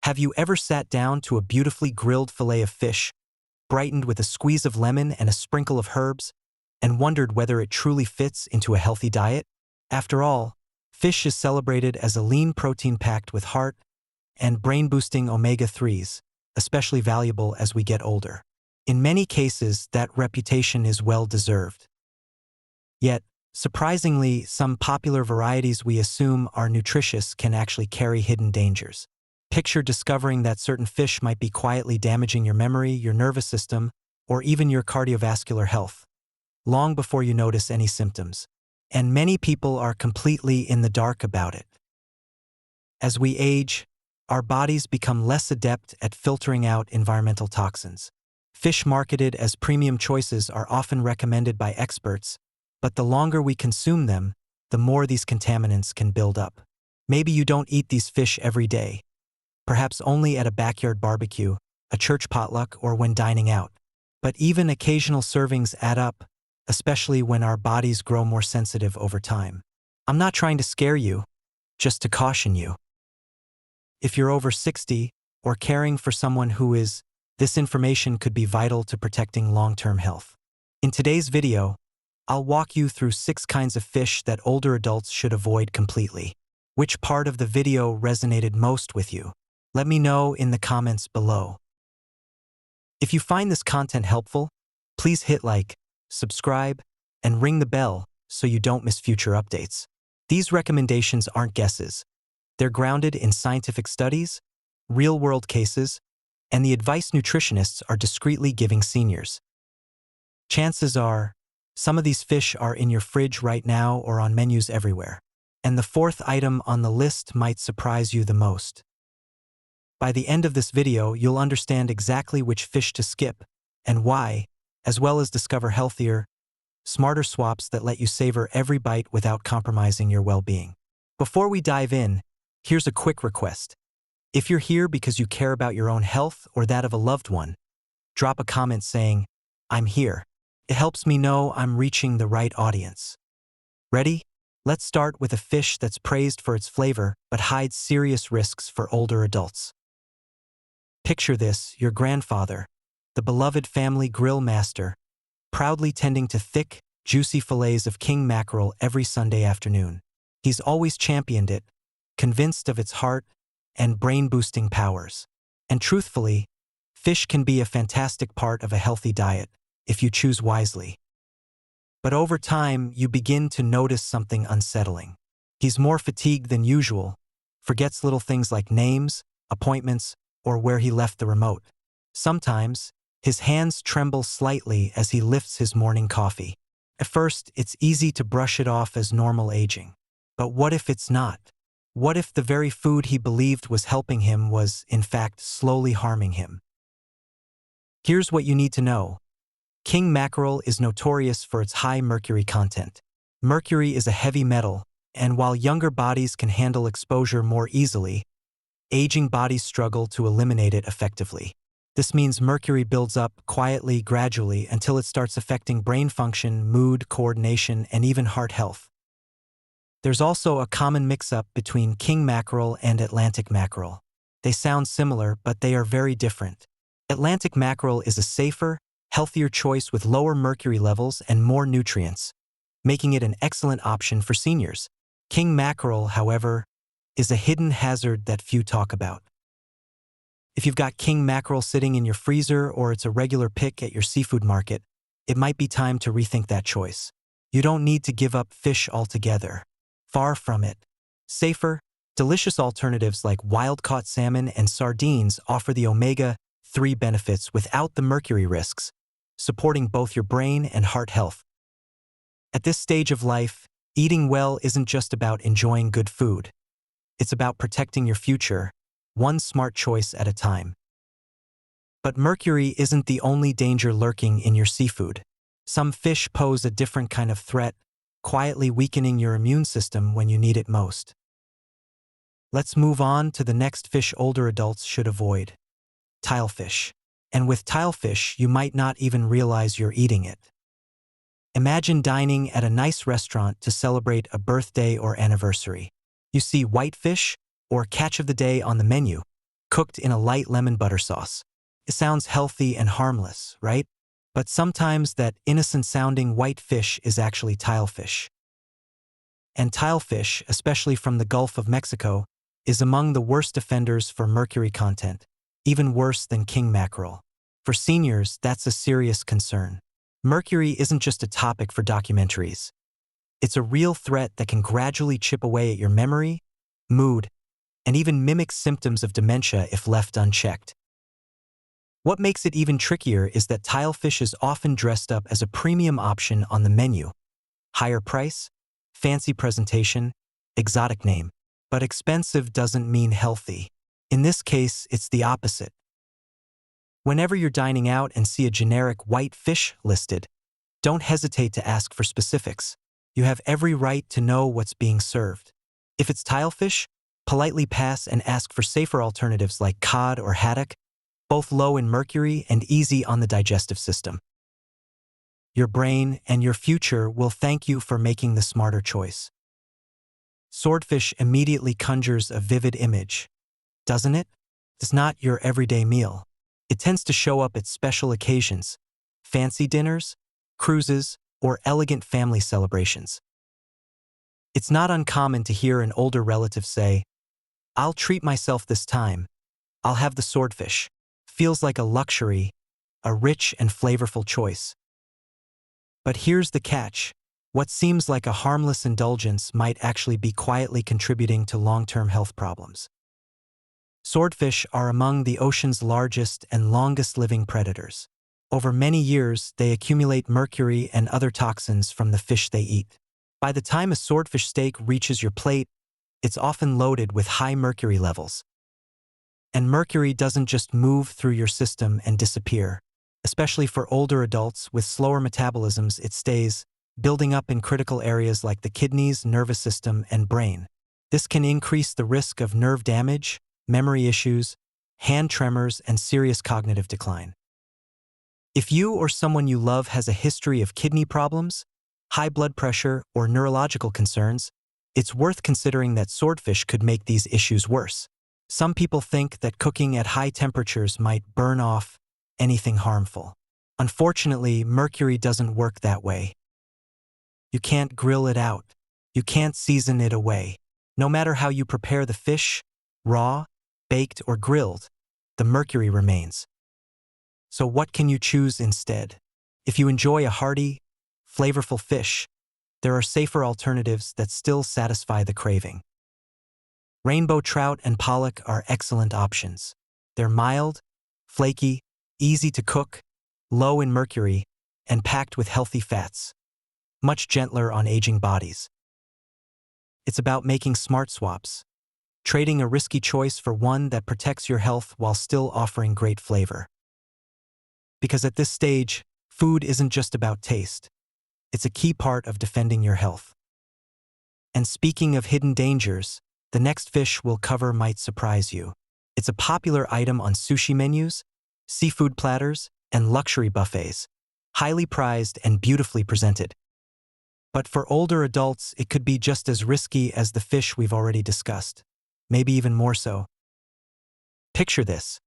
Have you ever sat down to a beautifully grilled fillet of fish, brightened with a squeeze of lemon and a sprinkle of herbs, and wondered whether it truly fits into a healthy diet? After all, fish is celebrated as a lean protein packed with heart and brain-boosting omega-3s, especially valuable as we get older. In many cases, that reputation is well-deserved. Yet, surprisingly, some popular varieties we assume are nutritious can actually carry hidden dangers. Picture discovering that certain fish might be quietly damaging your memory, your nervous system, or even your cardiovascular health, long before you notice any symptoms. And many people are completely in the dark about it. As we age, our bodies become less adept at filtering out environmental toxins. Fish marketed as premium choices are often recommended by experts, but the longer we consume them, the more these contaminants can build up. Maybe you don't eat these fish every day, perhaps only at a backyard barbecue, a church potluck, or when dining out. But even occasional servings add up, especially when our bodies grow more sensitive over time. I'm not trying to scare you, just to caution you. If you're over 60 or caring for someone who is, this information could be vital to protecting long-term health. In today's video, I'll walk you through 6 kinds of fish that older adults should avoid completely. Which part of the video resonated most with you? Let me know in the comments below. If you find this content helpful, please hit like, subscribe, and ring the bell so you don't miss future updates. These recommendations aren't guesses. They're grounded in scientific studies, real-world cases, and the advice nutritionists are discreetly giving seniors. Chances are, some of these fish are in your fridge right now or on menus everywhere. And the 4th item on the list might surprise you the most. By the end of this video, you'll understand exactly which fish to skip and why, as well as discover healthier, smarter swaps that let you savor every bite without compromising your well-being. Before we dive in, here's a quick request. If you're here because you care about your own health or that of a loved one, drop a comment saying, "I'm here." It helps me know I'm reaching the right audience. Ready? Let's start with a fish that's praised for its flavor but hides serious risks for older adults. Picture this: your grandfather, the beloved family grill master, proudly tending to thick, juicy fillets of king mackerel every Sunday afternoon. He's always championed it, convinced of its heart and brain-boosting powers. And truthfully, fish can be a fantastic part of a healthy diet if you choose wisely. But over time, you begin to notice something unsettling. He's more fatigued than usual, forgets little things like names, appointments, or where he left the remote. Sometimes, his hands tremble slightly as he lifts his morning coffee. At first, it's easy to brush it off as normal aging. But what if it's not? What if the very food he believed was helping him was, in fact, slowly harming him? Here's what you need to know. King mackerel is notorious for its high mercury content. Mercury is a heavy metal, and while younger bodies can handle exposure more easily, aging bodies struggle to eliminate it effectively. This means mercury builds up quietly, gradually, until it starts affecting brain function, mood, coordination, and even heart health. There's also a common mix-up between king mackerel and Atlantic mackerel. They sound similar, but they are very different. Atlantic mackerel is a safer, healthier choice with lower mercury levels and more nutrients, making it an excellent option for seniors. King mackerel, however, is a hidden hazard that few talk about. If you've got king mackerel sitting in your freezer or it's a regular pick at your seafood market, it might be time to rethink that choice. You don't need to give up fish altogether. Far from it. Safer, delicious alternatives like wild-caught salmon and sardines offer the omega-3 benefits without the mercury risks, supporting both your brain and heart health. At this stage of life, eating well isn't just about enjoying good food. It's about protecting your future, one smart choice at a time. But mercury isn't the only danger lurking in your seafood. Some fish pose a different kind of threat, quietly weakening your immune system when you need it most. Let's move on to the next fish older adults should avoid: tilefish. And with tilefish, you might not even realize you're eating it. Imagine dining at a nice restaurant to celebrate a birthday or anniversary. You see whitefish, or catch of the day on the menu, cooked in a light lemon butter sauce. It sounds healthy and harmless, right? But sometimes that innocent-sounding white fish is actually tilefish. And tilefish, especially from the Gulf of Mexico, is among the worst offenders for mercury content, even worse than king mackerel. For seniors, that's a serious concern. Mercury isn't just a topic for documentaries. It's a real threat that can gradually chip away at your memory, mood, and even mimic symptoms of dementia if left unchecked. What makes it even trickier is that tilefish is often dressed up as a premium option on the menu. Higher price, fancy presentation, exotic name. But expensive doesn't mean healthy. In this case, it's the opposite. Whenever you're dining out and see a generic white fish listed, don't hesitate to ask for specifics. You have every right to know what's being served. If it's tilefish, politely pass and ask for safer alternatives like cod or haddock, both low in mercury and easy on the digestive system. Your brain and your future will thank you for making the smarter choice. Swordfish immediately conjures a vivid image, doesn't it? It's not your everyday meal. It tends to show up at special occasions, fancy dinners, cruises, or elegant family celebrations. It's not uncommon to hear an older relative say, "I'll treat myself this time. I'll have the swordfish." Feels like a luxury, a rich and flavorful choice. But here's the catch. What seems like a harmless indulgence might actually be quietly contributing to long-term health problems. Swordfish are among the ocean's largest and longest-living predators. Over many years, they accumulate mercury and other toxins from the fish they eat. By the time a swordfish steak reaches your plate, it's often loaded with high mercury levels. And mercury doesn't just move through your system and disappear. Especially for older adults with slower metabolisms, it stays, building up in critical areas like the kidneys, nervous system, and brain. This can increase the risk of nerve damage, memory issues, hand tremors, and serious cognitive decline. If you or someone you love has a history of kidney problems, high blood pressure, or neurological concerns, it's worth considering that swordfish could make these issues worse. Some people think that cooking at high temperatures might burn off anything harmful. Unfortunately, mercury doesn't work that way. You can't grill it out. You can't season it away. No matter how you prepare the fish, raw, baked, or grilled, the mercury remains. So what can you choose instead? If you enjoy a hearty, flavorful fish, there are safer alternatives that still satisfy the craving. Rainbow trout and pollock are excellent options. They're mild, flaky, easy to cook, low in mercury, and packed with healthy fats. Much gentler on aging bodies. It's about making smart swaps, trading a risky choice for one that protects your health while still offering great flavor. Because at this stage, food isn't just about taste. It's a key part of defending your health. And speaking of hidden dangers, the next fish we'll cover might surprise you. It's a popular item on sushi menus, seafood platters, and luxury buffets, highly prized and beautifully presented. But for older adults, it could be just as risky as the fish we've already discussed, maybe even more so. Picture this: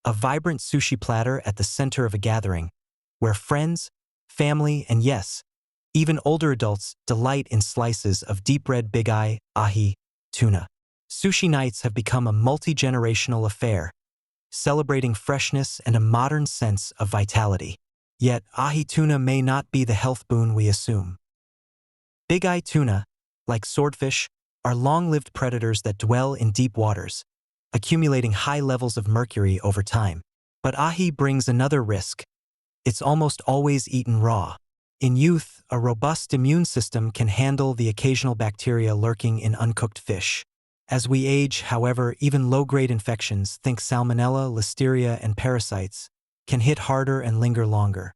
a vibrant sushi platter at the center of a gathering, where friends, family, and yes, even older adults delight in slices of deep red big-eye, ahi, tuna. Sushi nights have become a multi-generational affair, celebrating freshness and a modern sense of vitality. Yet, ahi tuna may not be the health boon we assume. Big-eye tuna, like swordfish, are long-lived predators that dwell in deep waters, accumulating high levels of mercury over time. But ahi brings another risk. It's almost always eaten raw. In youth, a robust immune system can handle the occasional bacteria lurking in uncooked fish. As we age, however, even low-grade infections, think salmonella, listeria, and parasites, can hit harder and linger longer.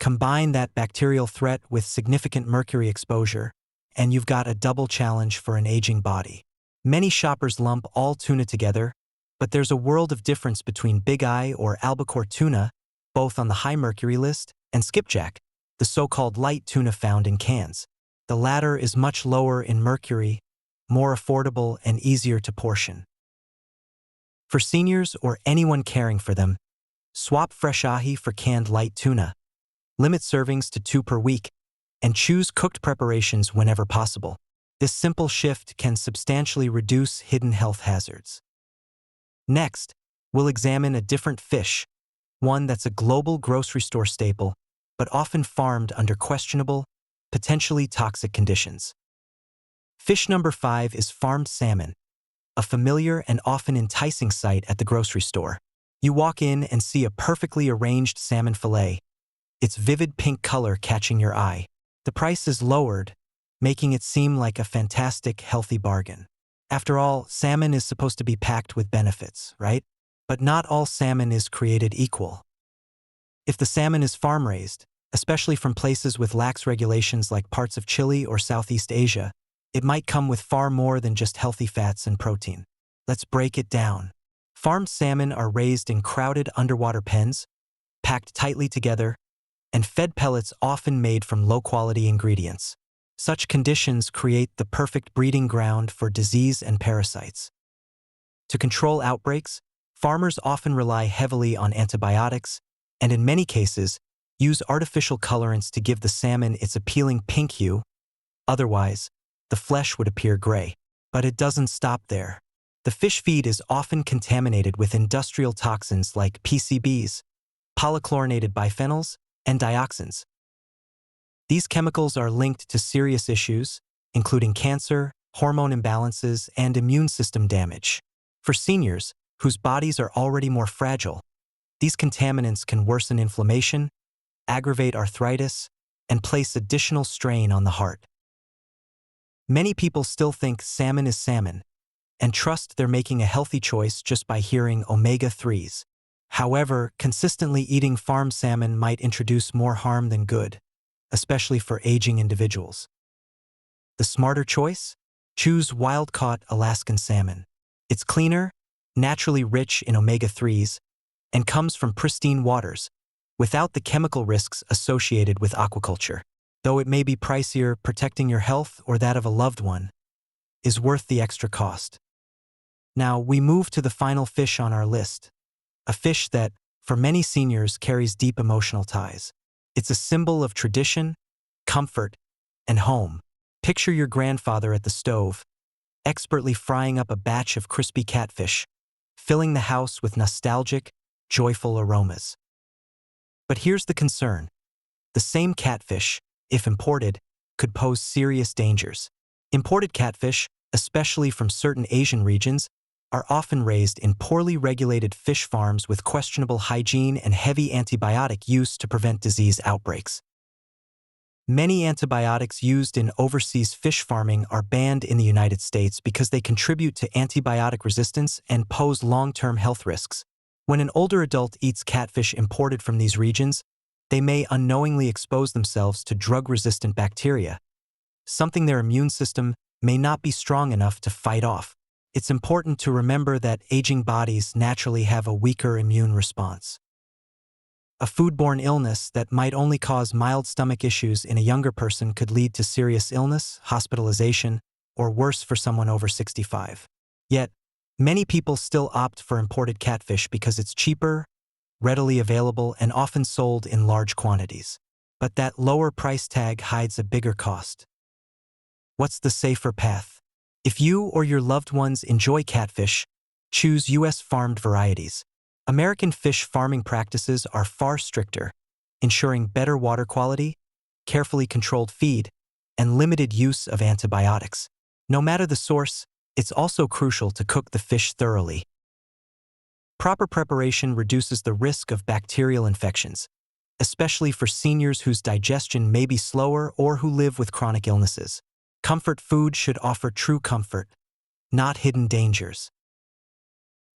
Combine that bacterial threat with significant mercury exposure, and you've got a double challenge for an aging body. Many shoppers lump all tuna together, but there's a world of difference between big-eye or albacore tuna, both on the high mercury list, and skipjack, the so-called light tuna found in cans. The latter is much lower in mercury, more affordable, and easier to portion. For seniors or anyone caring for them, swap fresh ahi for canned light tuna. Limit servings to 2 per week, and choose cooked preparations whenever possible. This simple shift can substantially reduce hidden health hazards. Next, we'll examine a different fish, one that's a global grocery store staple, but often farmed under questionable, potentially toxic conditions. Fish number 5 is farmed salmon, a familiar and often enticing sight at the grocery store. You walk in and see a perfectly arranged salmon fillet, its vivid pink color catching your eye. The price is lowered, making it seem like a fantastic, healthy bargain. After all, salmon is supposed to be packed with benefits, right? But not all salmon is created equal. If the salmon is farm-raised, especially from places with lax regulations like parts of Chile or Southeast Asia, it might come with far more than just healthy fats and protein. Let's break it down. Farmed salmon are raised in crowded underwater pens, packed tightly together, and fed pellets often made from low-quality ingredients. Such conditions create the perfect breeding ground for disease and parasites. To control outbreaks, farmers often rely heavily on antibiotics, and in many cases, use artificial colorants to give the salmon its appealing pink hue. Otherwise, the flesh would appear gray. But it doesn't stop there. The fish feed is often contaminated with industrial toxins like PCBs, polychlorinated biphenyls, and dioxins. These chemicals are linked to serious issues, including cancer, hormone imbalances, and immune system damage. For seniors, whose bodies are already more fragile, these contaminants can worsen inflammation, aggravate arthritis, and place additional strain on the heart. Many people still think salmon is salmon, and trust they're making a healthy choice just by hearing omega-3s. However, consistently eating farm salmon might introduce more harm than good, especially for aging individuals. The smarter choice? Choose wild-caught Alaskan salmon. It's cleaner, naturally rich in omega-3s, and comes from pristine waters, without the chemical risks associated with aquaculture. Though it may be pricier, protecting your health or that of a loved one is worth the extra cost. Now, we move to the final fish on our list, a fish that, for many seniors, carries deep emotional ties. It's a symbol of tradition, comfort, and home. Picture your grandfather at the stove, expertly frying up a batch of crispy catfish, filling the house with nostalgic, joyful aromas. But here's the concern. The same catfish, if imported, could pose serious dangers. Imported catfish, especially from certain Asian regions, are often raised in poorly regulated fish farms with questionable hygiene and heavy antibiotic use to prevent disease outbreaks. Many antibiotics used in overseas fish farming are banned in the United States because they contribute to antibiotic resistance and pose long-term health risks. When an older adult eats catfish imported from these regions, they may unknowingly expose themselves to drug-resistant bacteria, something their immune system may not be strong enough to fight off. It's important to remember that aging bodies naturally have a weaker immune response. A foodborne illness that might only cause mild stomach issues in a younger person could lead to serious illness, hospitalization, or worse for someone over 65. Yet, many people still opt for imported catfish because it's cheaper, readily available, and often sold in large quantities. But that lower price tag hides a bigger cost. What's the safer path? If you or your loved ones enjoy catfish, choose U.S. farmed varieties. American fish farming practices are far stricter, ensuring better water quality, carefully controlled feed, and limited use of antibiotics. No matter the source, it's also crucial to cook the fish thoroughly. Proper preparation reduces the risk of bacterial infections, especially for seniors whose digestion may be slower or who live with chronic illnesses. Comfort food should offer true comfort, not hidden dangers.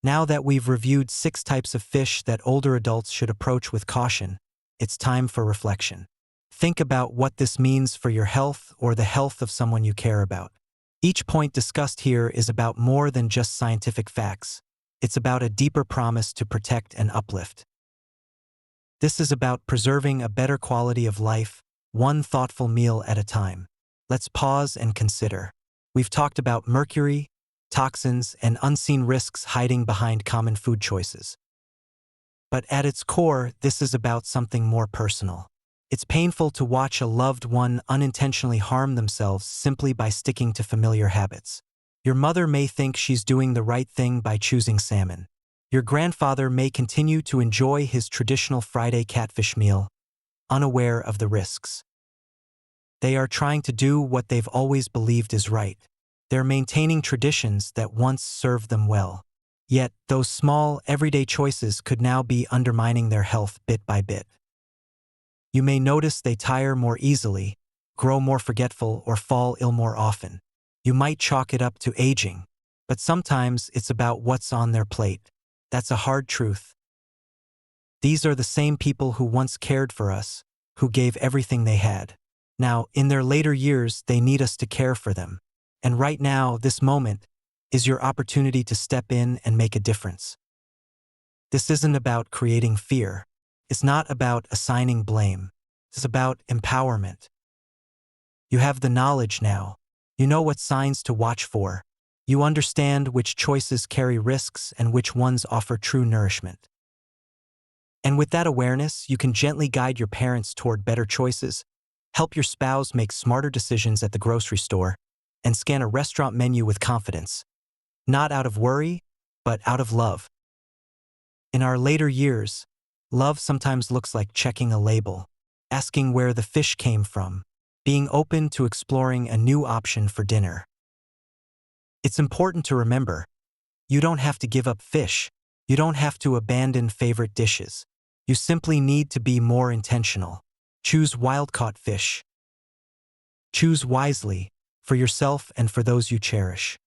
Now that we've reviewed 6 types of fish that older adults should approach with caution, it's time for reflection. Think about what this means for your health or the health of someone you care about. Each point discussed here is about more than just scientific facts. It's about a deeper promise to protect and uplift. This is about preserving a better quality of life, one thoughtful meal at a time. Let's pause and consider. We've talked about mercury, toxins, and unseen risks hiding behind common food choices. But at its core, this is about something more personal. It's painful to watch a loved one unintentionally harm themselves simply by sticking to familiar habits. Your mother may think she's doing the right thing by choosing salmon. Your grandfather may continue to enjoy his traditional Friday catfish meal, unaware of the risks. They are trying to do what they've always believed is right. They're maintaining traditions that once served them well. Yet, those small, everyday choices could now be undermining their health bit by bit. You may notice they tire more easily, grow more forgetful, or fall ill more often. You might chalk it up to aging, but sometimes it's about what's on their plate. That's a hard truth. These are the same people who once cared for us, who gave everything they had. Now, in their later years, they need us to care for them. And right now, this moment, is your opportunity to step in and make a difference. This isn't about creating fear. It's not about assigning blame. It's about empowerment. You have the knowledge now. You know what signs to watch for. You understand which choices carry risks and which ones offer true nourishment. And with that awareness, you can gently guide your parents toward better choices, help your spouse make smarter decisions at the grocery store, and scan a restaurant menu with confidence. Not out of worry, but out of love. In our later years, love sometimes looks like checking a label, asking where the fish came from, being open to exploring a new option for dinner. It's important to remember, you don't have to give up fish. You don't have to abandon favorite dishes. You simply need to be more intentional. Choose wild-caught fish. Choose wisely, for yourself and for those you cherish.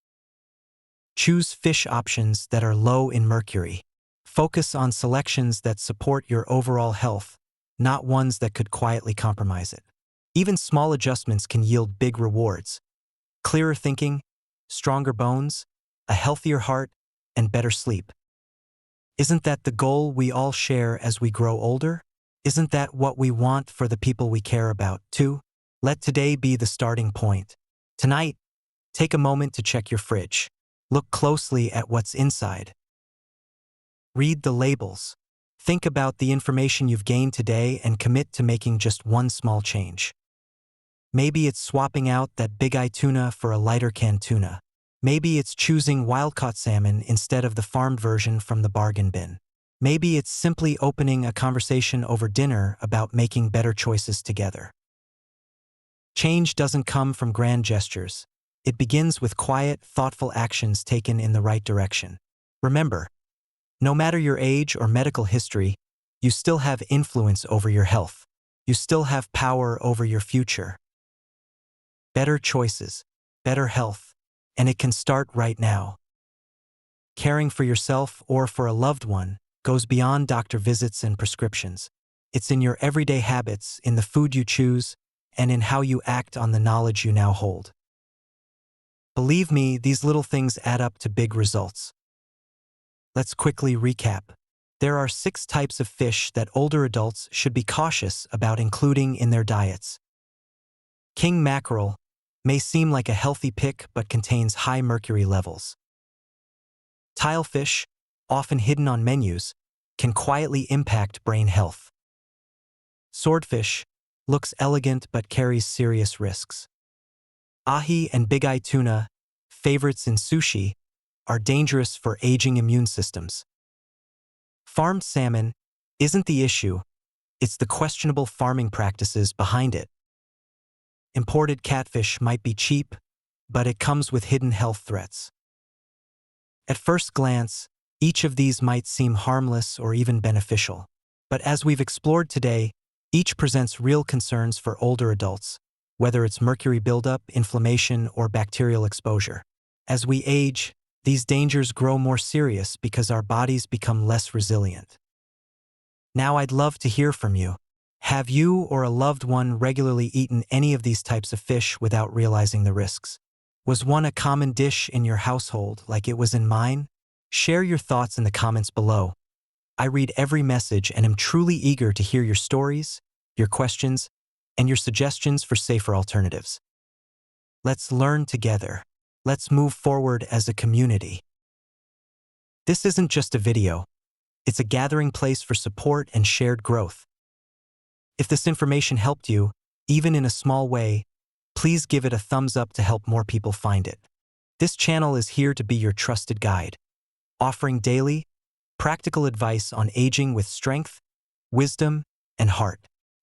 Choose fish options that are low in mercury. Focus on selections that support your overall health, not ones that could quietly compromise it. Even small adjustments can yield big rewards. Clearer thinking, stronger bones, a healthier heart, and better sleep. Isn't that the goal we all share as we grow older? Isn't that what we want for the people we care about, too? Let today be the starting point. Tonight, take a moment to check your fridge. Look closely at what's inside. Read the labels. Think about the information you've gained today and commit to making just one small change. Maybe it's swapping out that big eye tuna for a lighter canned tuna. Maybe it's choosing wild-caught salmon instead of the farmed version from the bargain bin. Maybe it's simply opening a conversation over dinner about making better choices together. Change doesn't come from grand gestures. It begins with quiet, thoughtful actions taken in the right direction. Remember, no matter your age or medical history, you still have influence over your health. You still have power over your future. Better choices, better health, and it can start right now. Caring for yourself or for a loved one goes beyond doctor visits and prescriptions. It's in your everyday habits, in the food you choose, and in how you act on the knowledge you now hold. Believe me, these little things add up to big results. Let's quickly recap. There are 6 types of fish that older adults should be cautious about including in their diets. King mackerel may seem like a healthy pick but contains high mercury levels. Tilefish, often hidden on menus, can quietly impact brain health. Swordfish looks elegant but carries serious risks. Ahi and big-eye tuna, favorites in sushi, are dangerous for aging immune systems. Farmed salmon isn't the issue, it's the questionable farming practices behind it. Imported catfish might be cheap, but it comes with hidden health threats. At first glance, each of these might seem harmless or even beneficial. But as we've explored today, each presents real concerns for older adults, whether it's mercury buildup, inflammation, or bacterial exposure. As we age, these dangers grow more serious because our bodies become less resilient. Now I'd love to hear from you. Have you or a loved one regularly eaten any of these types of fish without realizing the risks? Was one a common dish in your household like it was in mine? Share your thoughts in the comments below. I read every message and am truly eager to hear your stories, your questions, and your suggestions for safer alternatives. Let's learn together. let's move forward as a community. This isn't just a video, it's a gathering place for support and shared growth. If this information helped you, even in a small way, please give it a thumbs up to help more people find it. This channel is here to be your trusted guide, offering daily, practical advice on aging with strength, wisdom, and heart.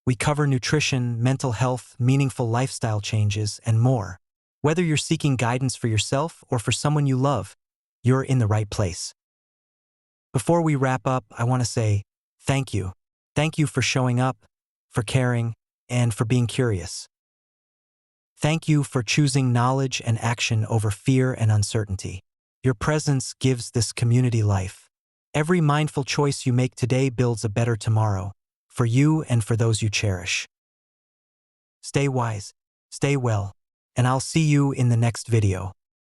We cover nutrition, mental health, meaningful lifestyle changes, and more. Whether you're seeking guidance for yourself or for someone you love, you're in the right place. Before we wrap up, I want to say thank you. Thank you for showing up, for caring, and for being curious. Thank you for choosing knowledge and action over fear and uncertainty. Your presence gives this community life. Every mindful choice you make today builds a better tomorrow, for you and for those you cherish. Stay wise, stay well, and I'll see you in the next video.